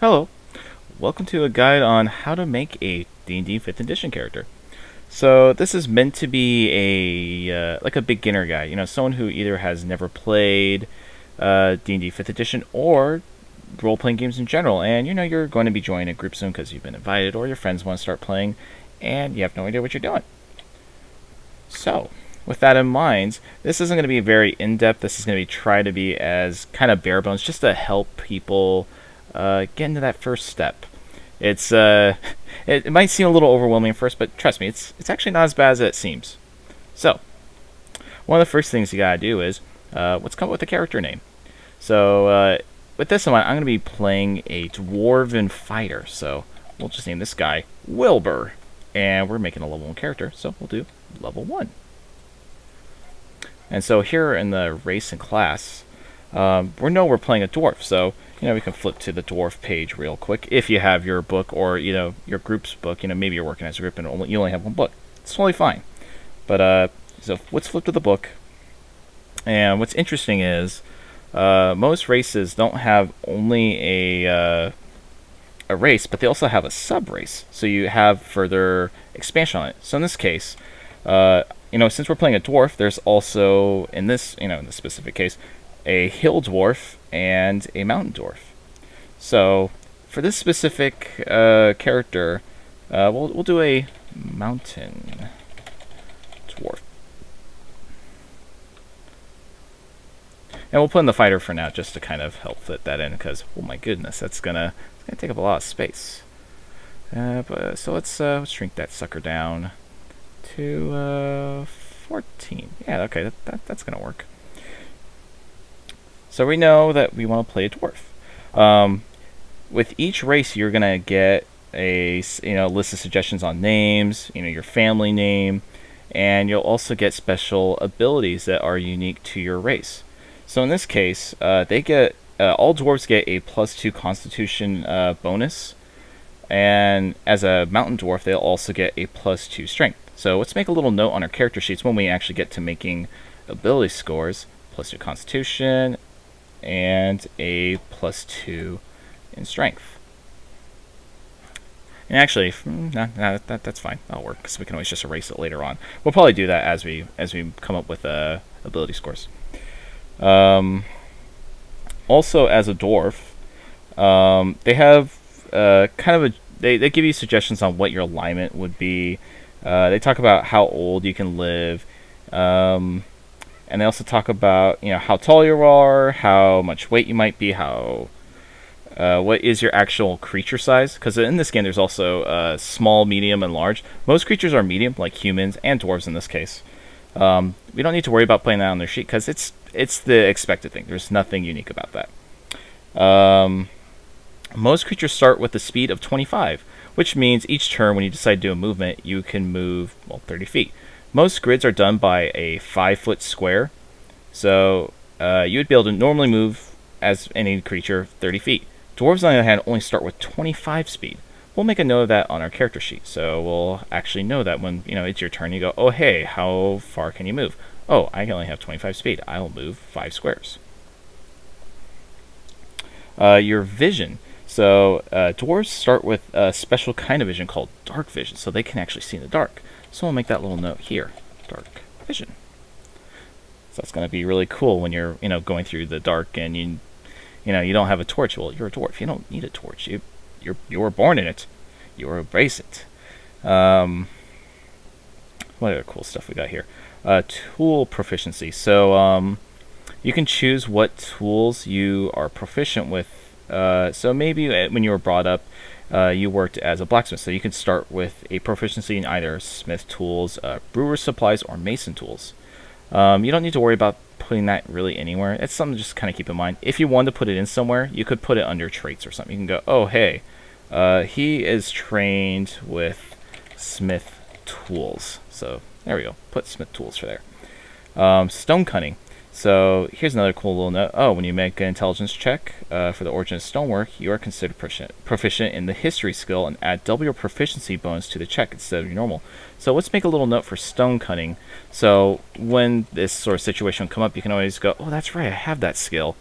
Hello, welcome to a guide on how to make a D&D 5th edition character. So this is meant to be a like a beginner guide, someone who either has never played D&D 5th edition or role-playing games in general, and you're going to be joining a group soon because you've been invited or your friends want to start playing and you have no idea what you're doing. So, with that in mind, this isn't going to be very in-depth. This is going to try to be as kind of bare bones, just to help people get into that first step. It's it might seem a little overwhelming at first, but trust me, it's actually not as bad as it seems. So, one of the first things you gotta do is let's come up with a character name. So, with this one, I'm gonna be playing a dwarven fighter. So we'll just name this guy Wilbur, and we're making a level 1 character, so we'll do level 1. And so here in the race and class, we're playing a dwarf, so we can flip to the dwarf page real quick if you have your book or your group's book. Maybe you're working as a group and you only have one book. It's totally fine. But so let's flip to the book. And what's interesting is most races don't have only a race, but they also have a sub race. So you have further expansion on it. So in this case, since we're playing a dwarf, there's also in this specific case, a hill dwarf and a mountain dwarf. So for this specific character, we'll do a mountain dwarf, and we'll put in the fighter for now, just to kind of help fit that in, because oh my goodness, it's gonna take up a lot of space. So let's shrink that sucker down to 14. Yeah, okay, that's gonna work. So we know that we want to play a dwarf. With each race, you're gonna get a list of suggestions on names, your family name, and you'll also get special abilities that are unique to your race. So in this case, they get all dwarves get a +2 Constitution bonus, and as a mountain dwarf, they'll also get a +2 Strength. So let's make a little note on our character sheets when we actually get to making ability scores: +2 Constitution, and a +2 in Strength. And actually, that's fine. That'll work, because we can always just erase it later on. We'll probably do that as we come up with ability scores. Also, as a dwarf, they have kind of they give you suggestions on what your alignment would be. They talk about how old you can live. And they also talk about how tall you are, how much weight you might be, what is your actual creature size. Because in this game, there's also small, medium, and large. Most creatures are medium, like humans and dwarves in this case. We don't need to worry about putting that on their sheet, because it's the expected thing. There's nothing unique about that. Most creatures start with a speed of 25, which means each turn when you decide to do a movement, you can move 30 feet. Most grids are done by a 5-foot square, so you would be able to normally move as any creature 30 feet. Dwarves, on the other hand, only start with 25 speed. We'll make a note of that on our character sheet, so we'll actually know that when it's your turn. You go, oh hey, how far can you move? Oh, I only have 25 speed. I'll move 5 squares. Your vision. So dwarves start with a special kind of vision called dark vision, so they can actually see in the dark. So we'll make that little note here, dark vision. So that's going to be really cool when you're going through the dark and you don't have a torch. Well, you're a dwarf. You don't need a torch. You were born in it. You will embrace it. What other cool stuff we got here? Tool proficiency. So you can choose what tools you are proficient with. So maybe when you were brought up, you worked as a blacksmith, so you can start with a proficiency in either smith tools, brewer's supplies, or mason tools. You don't need to worry about putting that really anywhere. It's something to just kind of keep in mind. If you wanted to put it in somewhere, you could put it under traits or something. You can go, oh hey, he is trained with smith tools. So there we go. Put smith tools for there. Stone cutting. So here's another cool little note. Oh, when you make an intelligence check for the origin of stonework, you are considered proficient in the history skill and add double your proficiency bonus to the check instead of your normal. So let's make a little note for stone cutting. So when this sort of situation will come up, you can always go, oh, that's right, I have that skill.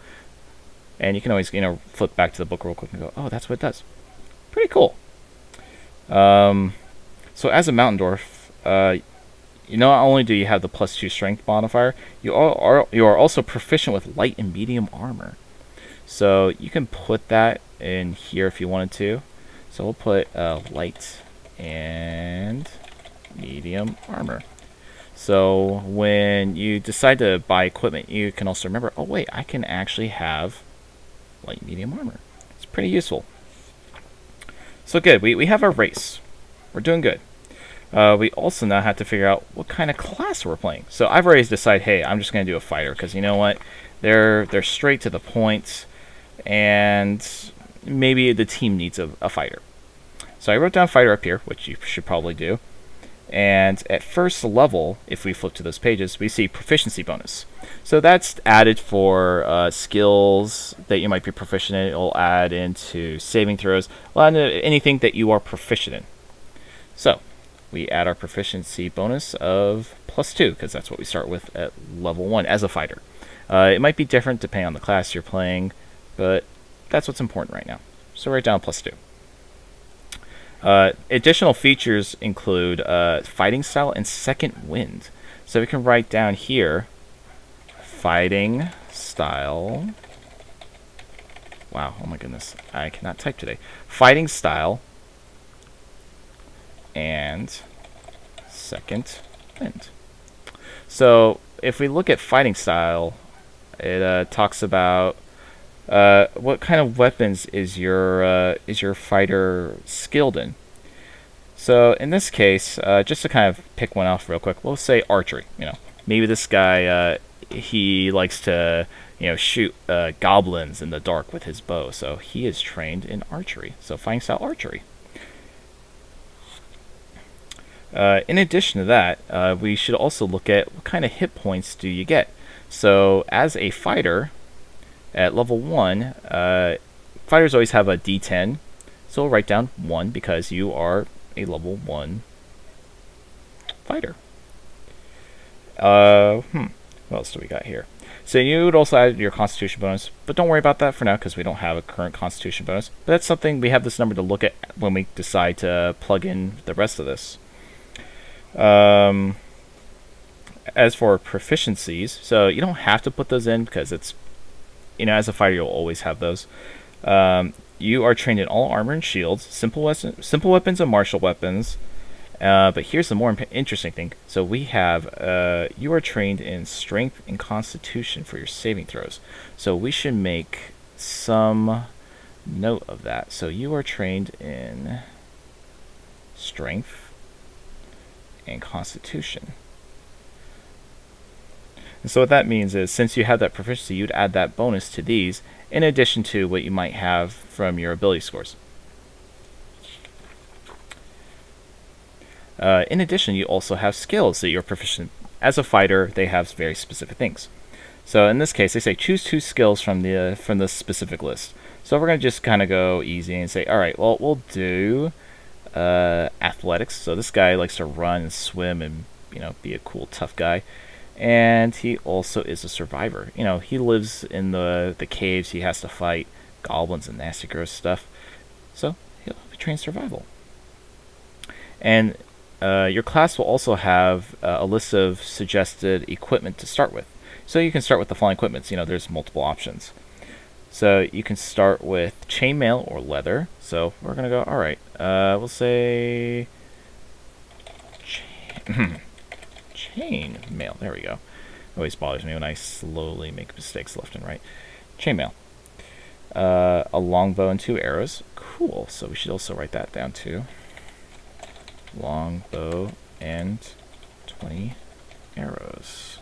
And you can always, flip back to the book real quick and go, oh, that's what it does. Pretty cool. So as a mountain dwarf, not only do you have the +2 strength modifier, you are also proficient with light and medium armor. So you can put that in here if you wanted to. So we'll put light and medium armor. So when you decide to buy equipment, you can also remember, oh wait, I can actually have light and medium armor. It's pretty useful. So good, we have our race. We're doing good. We also now have to figure out what kind of class we're playing. So I've already decided, hey, I'm just going to do a fighter, because you know what? They're straight to the point, and maybe the team needs a fighter. So I wrote down fighter up here, which you should probably do. And at first level, if we flip to those pages, we see proficiency bonus. So that's added for skills that you might be proficient in. It'll add into saving throws, anything that you are proficient in. So we add our proficiency bonus of +2, because that's what we start with at level 1 as a fighter. It might be different depending on the class you're playing, but that's what's important right now. So write down +2. Additional features include fighting style and second wind. So we can write down here, fighting style. Wow, oh my goodness, I cannot type today. Fighting style and second wind. So if we look at fighting style, it talks about what kind of weapons is your fighter skilled in. So in this case, just to kind of pick one off real quick, we'll say archery. Maybe this guy he likes to shoot goblins in the dark with his bow, so he is trained in archery. So fighting style archery. In addition to that, we should also look at what kind of hit points do you get. So as a fighter, at level 1, fighters always have a D10, so we'll write down 1 because you are a level 1 fighter. What else do we got here? So you would also add your constitution bonus, but don't worry about that for now because we don't have a current constitution bonus. But that's something, we have this number to look at when we decide to plug in the rest of this. As for proficiencies, so you don't have to put those in because it's, as a fighter you'll always have those. You are trained in all armor and shields, simple weapons and martial weapons. But here's the more interesting thing. So we have, you are trained in strength and constitution for your saving throws. So we should make some note of that. So you are trained in strength and constitution. And so what that means is, since you have that proficiency, you'd add that bonus to these, in addition to what you might have from your ability scores. In addition, you also have skills that you're proficient. As a fighter, they have very specific things. So in this case, they say choose 2 skills from the specific list. So we're going to just kind of go easy and say, all right, well, we'll do athletics. So this guy likes to run and swim and be a cool, tough guy. And he also is a survivor. He lives in the caves. He has to fight goblins and nasty, gross stuff. So he'll train survival. And your class will also have a list of suggested equipment to start with. So you can start with the following equipments. There's multiple options. So you can start with chainmail or leather. So we're going to go, all right, we'll say chainmail. There we go. It always bothers me when I slowly make mistakes left and right. Chainmail. A longbow and 2 arrows. Cool. So we should also write that down too. Longbow and 20 arrows.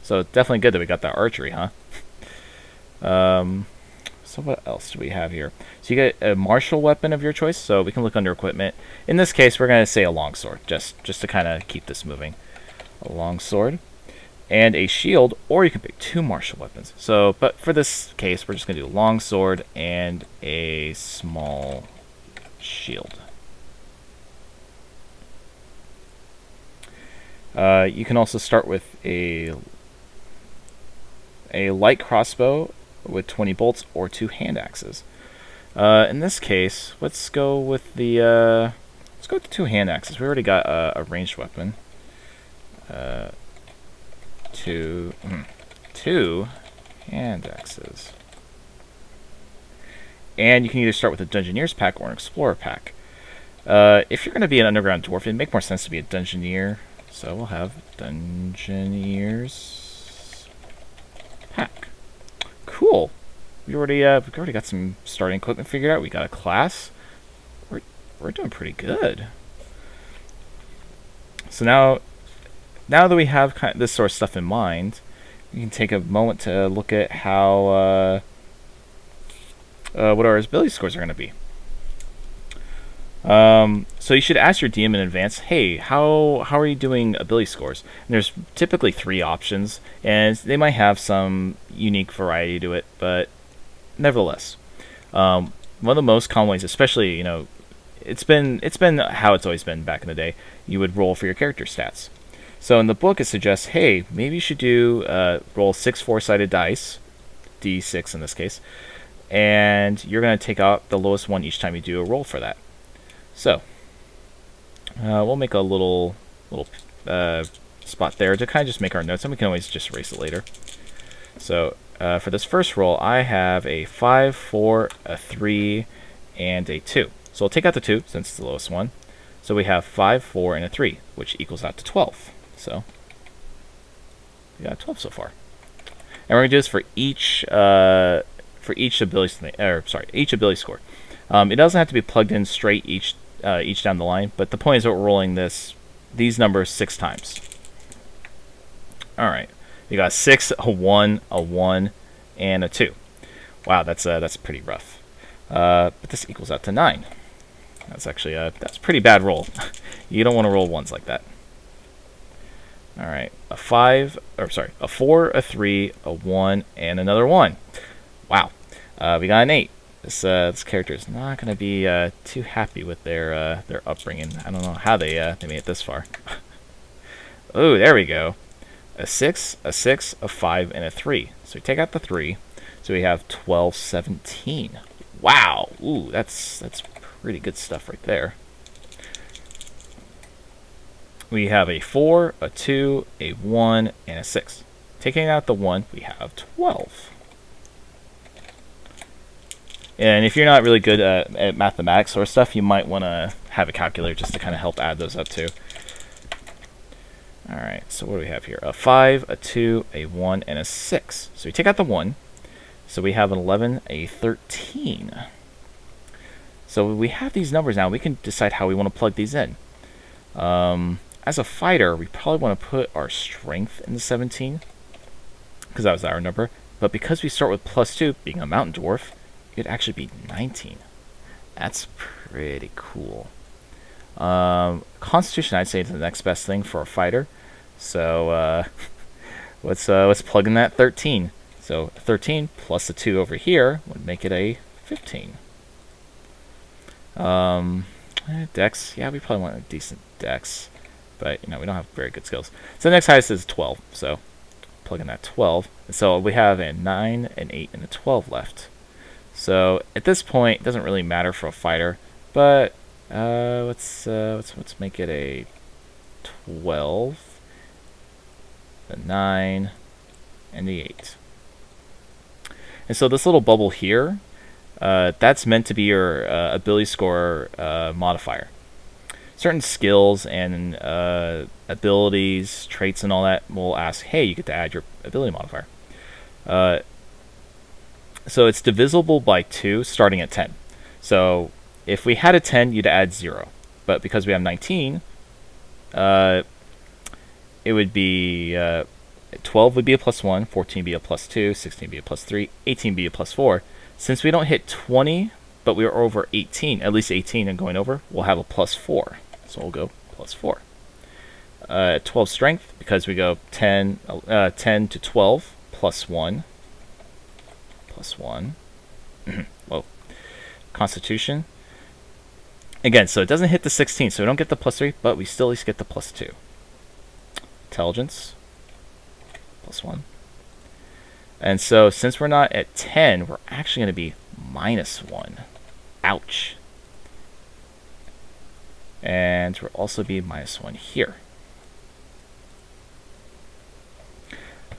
So definitely good that we got that archery, huh? So what else do we have here? So you get a martial weapon of your choice, so we can look under equipment. In this case, we're going to say a longsword, just to kind of keep this moving. A longsword and a shield, or you can pick 2 martial weapons. So, but for this case, we're just going to do longsword and a small shield. You can also start with a a light crossbow with 20 bolts, or 2 hand axes. In this case, let's go with the 2 hand axes. We already got a ranged weapon. Two hand axes. And you can either start with a Dungeoneer's pack or an Explorer pack. If you're going to be an underground dwarf, it'd make more sense to be a Dungeoneer. So we'll have Dungeoneer's pack. Cool. We've already got some starting equipment figured out. We got a class. We're doing pretty good. So now that we have kind of this sort of stuff in mind, we can take a moment to look at how what our ability scores are going to be. So you should ask your DM in advance, hey, how are you doing ability scores? And there's typically 3 options, and they might have some unique variety to it, but nevertheless, one of the most common ways, especially, you know, it's been how it's always been back in the day, you would roll for your character stats. So in the book it suggests, hey, maybe you should do roll 6 4-sided dice, d6 in this case, and you're going to take out the lowest one each time you do a roll for that. So we'll make a little spot there to kind of just make our notes, and we can always just erase it later. So for this first roll, I have a 5, 4, a 3, and a 2. So we'll take out the 2 since it's the lowest one. So we have 5, 4, and a 3, which equals out to 12. So we got 12 so far. And we're gonna do this for each ability score. It doesn't have to be plugged in straight each down the line, but the point is that we're rolling these numbers 6 times. All right, you got a 6, a 1, a 1, and a 2. Wow, that's pretty rough. But this equals out to 9. That's actually that's a pretty bad roll. You don't want to roll ones like that. All right, a 4, a 3, a 1, and another 1. Wow, we got an 8. This character is not going to be too happy with their upbringing. I don't know how they made it this far. Oh, there we go. A 6, a 6, a 5, and a 3. So we take out the 3. So we have 12, 17. Wow. Ooh, that's pretty good stuff right there. We have a 4, a 2, a 1, and a 6. Taking out the 1, we have 12. And if you're not really good at mathematics or stuff, you might want to have a calculator just to kind of help add those up too. Alright, so what do we have here? A 5, a 2, a 1, and a 6. So we take out the 1. So we have an 11, a 13. So we have these numbers now. We can decide how we want to plug these in. As a fighter, we probably want to put our strength in the 17, because that was our number. But because we start with +2, being a mountain dwarf, it'd actually be 19. That's pretty cool. Constitution, I'd say, is the next best thing for a fighter. So let's plug in that 13. So 13 plus a 2 over here would make it a 15. Dex, yeah, we probably want a decent dex, but we don't have very good skills. So the next highest is 12. So plug in that 12. And so we have a 9, an 8, and a 12 left. So at this point, it doesn't really matter for a fighter, but let's make it a 12, the 9, and the 8. And so this little bubble here, that's meant to be your ability score modifier. Certain skills and abilities, traits, and all that will ask, hey, you get to add your ability modifier. So it's divisible by 2 starting at 10. So if we had a 10, you'd add 0. But because we have 19, it would be 12 would be a +1, 14 be a +2, 16 be a +3, 18 be a +4. Since we don't hit 20, but we are over 18, at least 18 and going over, we'll have a +4. So we'll go +4. 12 strength, because we go 10 to 12, +1. +1. Whoa. Constitution. Again, so it doesn't hit the 16, so we don't get the +3, but we still at least get the +2. Intelligence. +1. And so since we're not at 10, we're actually going to be -1. Ouch. And we'll also be -1 here.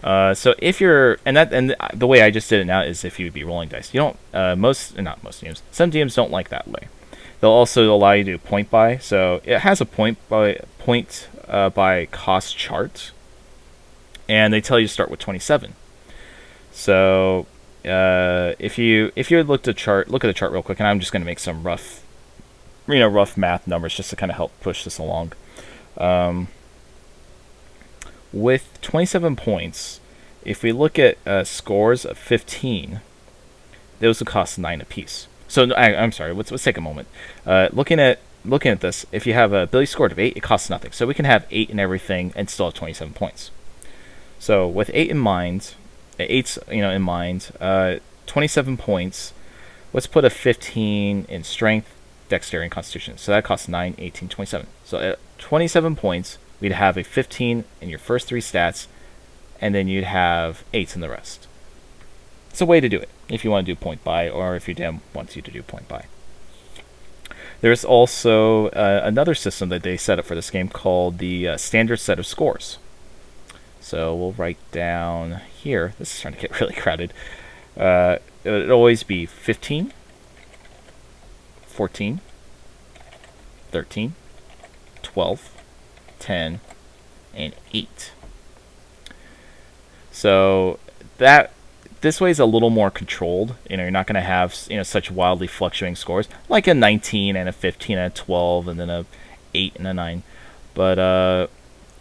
So if you're, and the way I just did it now is if you would be rolling dice. You don't, not most DMs, some DMs don't like that way. They'll also allow you to do point buy. So it has a point by cost chart, and they tell you to start with 27. So if you look at the chart real quick, and I'm just going to make some rough math numbers just to kind of help push this along. With 27 points, if we look at scores of 15, those would cost 9 apiece. So I'm sorry. Let's take a moment. Looking at this, if you have a ability score of 8, it costs nothing. So we can have 8 in everything and still have 27 points. So with 8 in mind, 27 points. Let's put a 15 in strength, dexterity, and constitution. So that costs 9, 18, 27. So at 27 points, we'd have a 15 in your first 3 stats, and then you'd have 8 in the rest. It's a way to do it if you want to do point buy, or if your DM wants you to do point buy. There's also another system that they set up for this game called the standard set of scores. So we'll write down here. This is starting to get really crowded. It would always be 15, 14, 13, 12, 10, and 8. So this way is a little more controlled. You're not going to have such wildly fluctuating scores like a 19 and a 15 and a 12 and then a 8 and a 9. But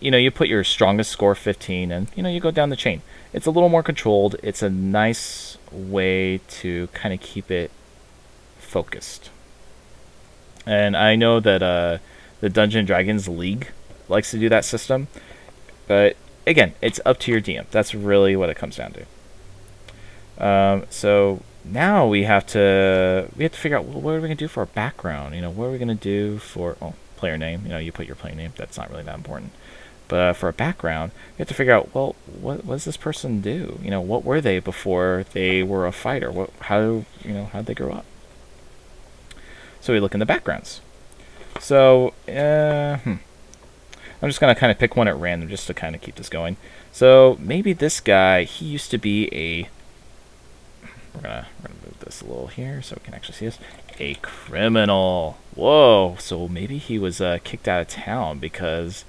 you put your strongest score 15 and you go down the chain. It's a little more controlled. It's a nice way to kind of keep it focused. And I know that the Dungeons & Dragons League likes to do that system, but again, it's up to your DM. That's really what it comes down to. So now we have to figure out, well, what are we gonna do for our background? What are we gonna do for player name? You put your player name. That's not really that important. But for a background, you have to figure out, well, what does this person do? What were they before they were a fighter? How'd they grow up? So we look in the backgrounds. So I'm just gonna kind of pick one at random just to kind of keep this going. So maybe this guy, he used to be we're gonna move this a little here so we can actually see this. A criminal. Whoa. So maybe he was kicked out of town because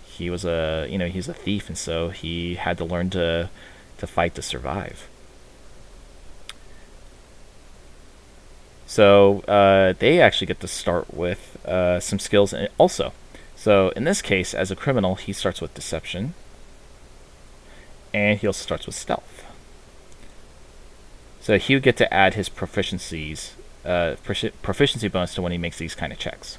he was he's a thief, and so he had to learn to fight to survive. So they actually get to start with some skills also. So in this case, as a criminal, he starts with deception, and he also starts with stealth. So he would get to add his proficiencies, proficiency bonus to when he makes these kind of checks.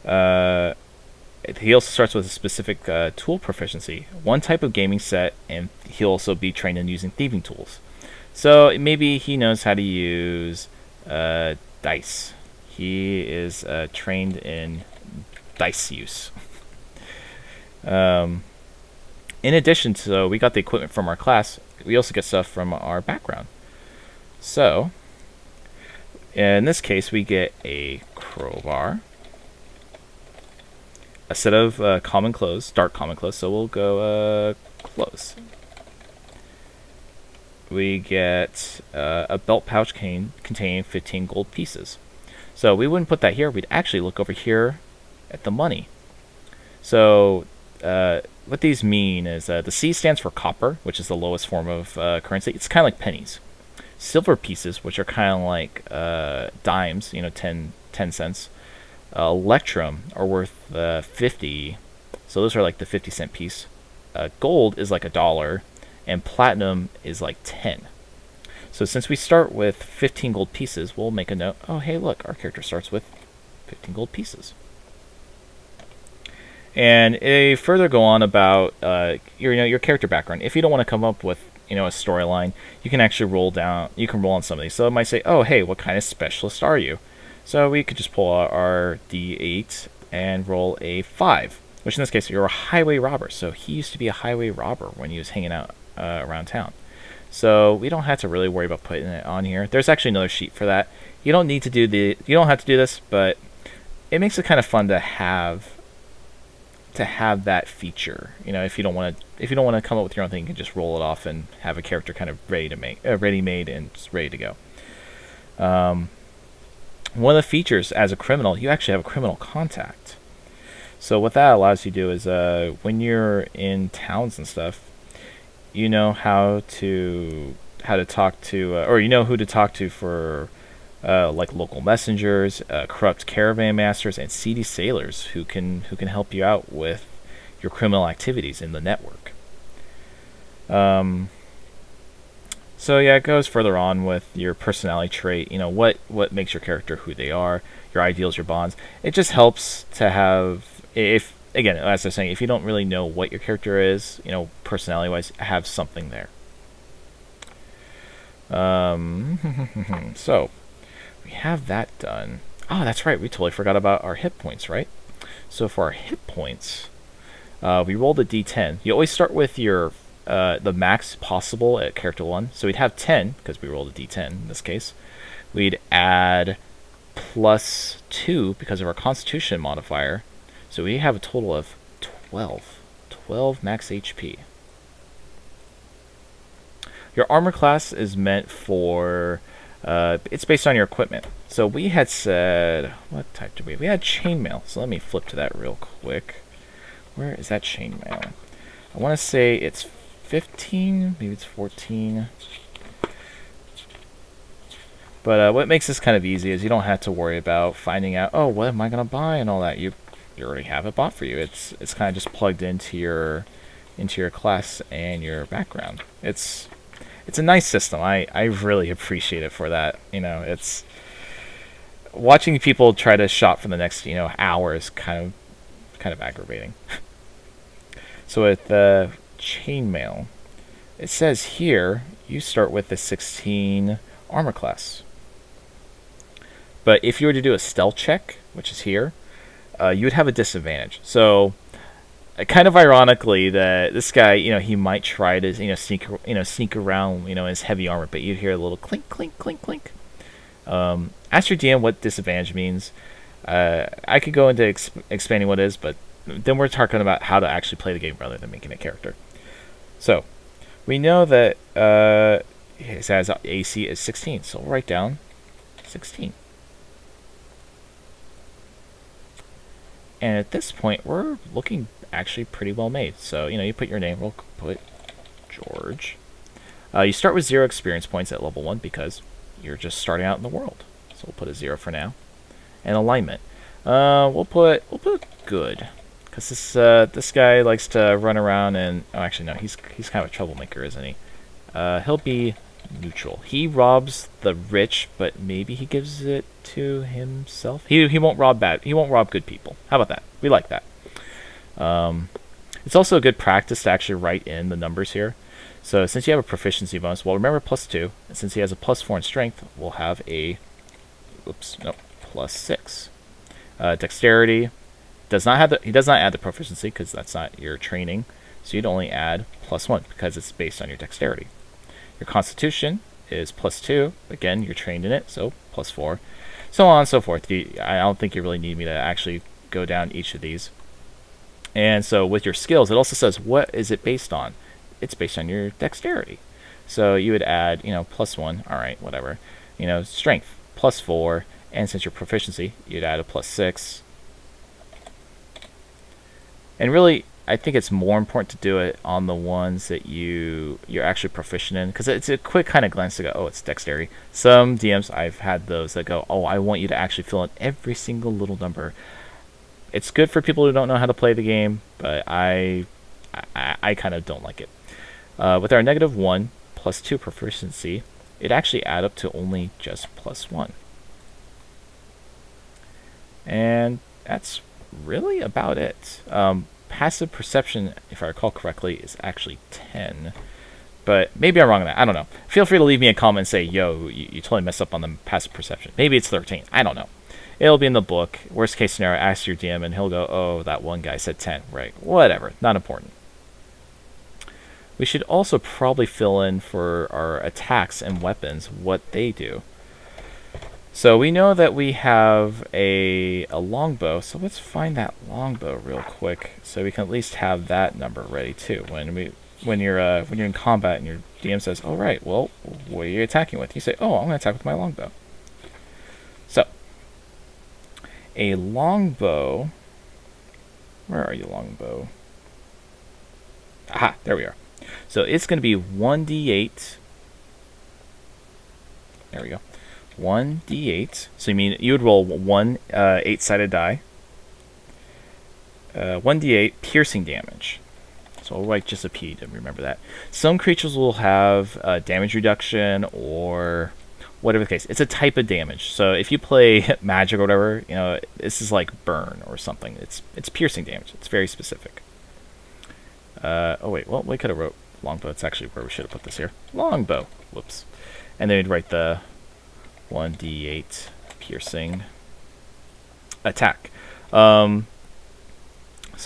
He also starts with a specific tool proficiency, one type of gaming set, and he'll also be trained in using thieving tools. So maybe he knows how to use dice. He is trained in dice use. In addition to, we got the equipment from our class, we also get stuff from our background. So in this case, we get a crowbar, a set of common clothes, dark common clothes, so we'll go clothes. We get a belt pouch containing 15 gold pieces. So we wouldn't put that here, we'd actually look over here at the money. So what these mean is the C stands for copper, which is the lowest form of currency. It's kind of like pennies. Silver pieces, which are kind of like dimes, 10 cents. Electrum are worth 50, so those are like the 50-cent piece. Gold is like $1, and platinum is like 10. So since we start with 15 gold pieces, we'll make a note. Oh, hey, look, our character starts with 15 gold pieces. And a further go on about your character background. If you don't want to come up with a storyline, you can actually roll down. You can roll on some of these. So it might say, oh, hey, what kind of specialist are you? So we could just pull out our D8 and roll a 5, which in this case, you're a highway robber. So he used to be a highway robber when he was hanging out around town. So we don't have to really worry about putting it on here. There's actually another sheet for that. You don't need to do you don't have to do this, but it makes it kind of fun to have that feature. You know, if you don't want to come up with your own thing, you can just roll it off and have a character kind of ready made and it's ready to go. One of the features as a criminal, you actually have a criminal contact. So what that allows you to do is when you're in towns and stuff, you know how to talk to or you know who to talk to for like local messengers, corrupt caravan masters, and seedy sailors who can help you out with your criminal activities in the network. So yeah, it goes further on with your personality trait. You know, what makes your character who they are, your ideals, your bonds. It just helps to have, if again, as I was saying, if you don't really know what your character is, you know, personality-wise, have something there. So we have that done. Oh, that's right. We totally forgot about our hit points, right? So for our hit points, we rolled a d10. You always start with your the max possible at character 1. So we'd have 10, because we rolled a d10 in this case. We'd add plus 2 because of our constitution modifier. So we have a total of 12 max HP. Your armor class is meant for, it's based on your equipment. So we had said, what type did we? We had chainmail. So let me flip to that real quick. Where is that chainmail? I want to say it's 15, maybe it's 14. But what makes this kind of easy is you don't have to worry about finding out, oh, what am I going to buy and all that. You already have it bought for you. It's kind of just plugged into your class and your background. It's a nice system. I really appreciate it for that. You know, it's watching people try to shop for the next, you know, hour is kind of aggravating. So with chainmail, it says here you start with the 16 armor class. But if you were to do a stealth check, which is here, you would have a disadvantage. So kind of ironically that this guy, you know, he might try to, sneak around, you know, in his heavy armor, but you'd hear a little clink, clink, clink, clink. Ask your DM what disadvantage means. I could go into expanding what it is, but then we're talking about how to actually play the game rather than making a character. So we know that it says AC is 16, so we'll write down 16. And at this point, we're looking actually pretty well made. So, you know, you put your name, we'll put George. You start with 0 experience points at level 1 because you're just starting out in the world. So we'll put a 0 for now. And alignment. We'll put good. Because this guy likes to run around and... Oh, actually, no, he's kind of a troublemaker, isn't he? He'll be neutral. He robs the rich, but maybe he gives it to himself. He won't rob bad. He won't rob good people. How about that? We like that. It's also a good practice to actually write in the numbers here. So since you have a proficiency bonus, well, remember +2. And since he has a +4 in strength, we'll have a +6. Dexterity he does not add the proficiency because that's not your training. So you'd only add +1 because it's based on your dexterity. Your constitution is +2. Again, you're trained in it, so +4. So on and so forth. I don't think you really need me to actually go down each of these. And so with your skills, it also says what is it based on. It's based on your dexterity. So you would add, you know, +1. All right, whatever. You know, strength +4, and since your proficiency, you'd add a +6. And really, I think it's more important to do it on the ones that you're actually proficient in, because it's a quick kind of glance to go, oh, it's dexterity. Some DMs, I've had those that go, oh, I want you to actually fill in every single little number. It's good for people who don't know how to play the game, but I kind of don't like it. With our -1 +2 proficiency, it actually add up to only just +1. And that's really about it. Passive perception, if I recall correctly, is actually 10. But maybe I'm wrong on that. I don't know. Feel free to leave me a comment and say, yo, you totally messed up on the passive perception. Maybe it's 13. I don't know. It'll be in the book. Worst case scenario, ask your DM and he'll go, oh, that one guy said 10. Right. Whatever. Not important. we should also probably fill in for our attacks and weapons what they do. So we know that we have a longbow, so let's find that longbow real quick, so we can at least have that number ready too. When you're in combat and your DM says, "All right, well, what are you attacking with?" You say, "Oh, I'm going to attack with my longbow." So a longbow. Where are you, longbow? Aha, there we are. So it's going to be 1d8. There we go. 1d8. So you would roll one 8-sided die. 1d8 piercing damage. So I'll write just a P to remember that. Some creatures will have damage reduction or whatever the case. It's a type of damage. So if you play magic or whatever, this is like burn or something. It's piercing damage. It's very specific. Oh wait, well we could have wrote longbow. It's actually where we should have put this here. Longbow. Whoops. And then we'd write the 1d8 piercing attack. So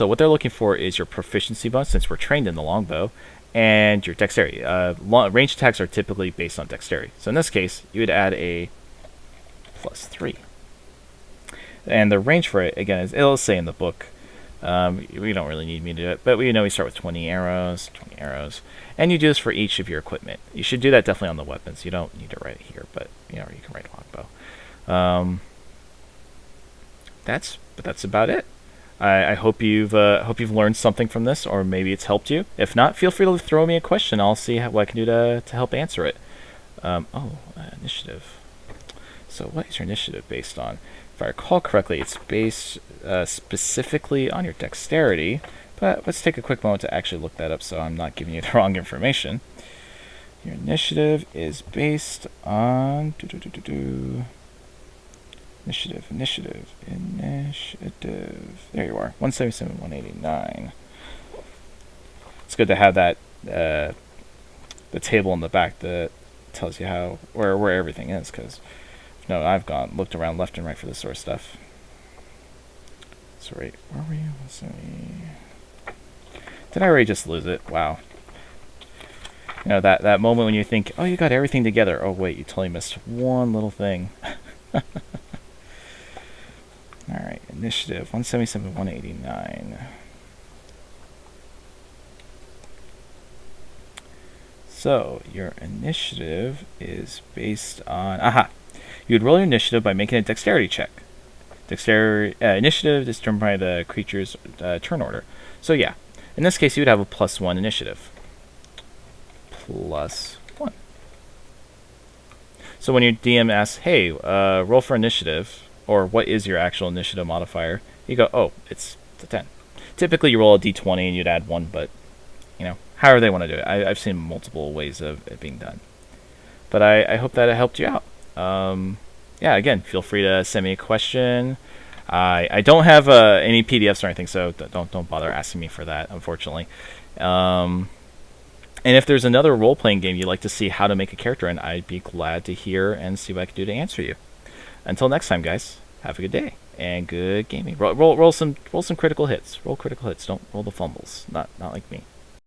what they're looking for is your proficiency bonus, since we're trained in the longbow, and your dexterity. Ranged attacks are typically based on dexterity. So in this case, you would add a +3. And the range for it, again, it'll say in the book. We don't really need me to do it, but we start with 20 arrows, and you do this for each of your equipment. You should do that definitely on the weapons. You don't need to write it here, but you can write longbow. That's about it. I hope you've learned something from this, or maybe it's helped you. If not, feel free to throw me a question. I'll see what I can do to help answer it. Initiative. So what is your initiative based on? If I recall correctly, it's based specifically on your dexterity. But let's take a quick moment to actually look that up so I'm not giving you the wrong information. Your initiative is based on... Initiative. There you are. 177, 189. It's good to have that the table in the back that tells you where everything is, because I've looked around left and right for this sort of stuff. So wait, where were you? Did I already just lose it? Wow. That moment when you think, oh, you got everything together. Oh wait, you totally missed one little thing. Alright, initiative 177, 189. So, your initiative is based on... Aha! You would roll your initiative by making a dexterity check. Initiative is determined by the creature's turn order. So yeah, in this case you would have a +1 initiative. +1. So when your DM asks, hey, roll for initiative, or what is your actual initiative modifier, you go, oh, it's a 10. Typically you roll a d20 and you'd add 1, but, however they want to do it. I've seen multiple ways of it being done. But I hope that it helped you out. Yeah, again, feel free to send me a question. I don't have any PDFs or anything, so don't bother asking me for that, unfortunately. And if there's another role-playing game you'd like to see how to make a character in, I'd be glad to hear and see what I can do to answer you. Until next time, guys, have a good day and good gaming. Roll some critical hits. Roll critical hits. Don't roll the fumbles. Not like me.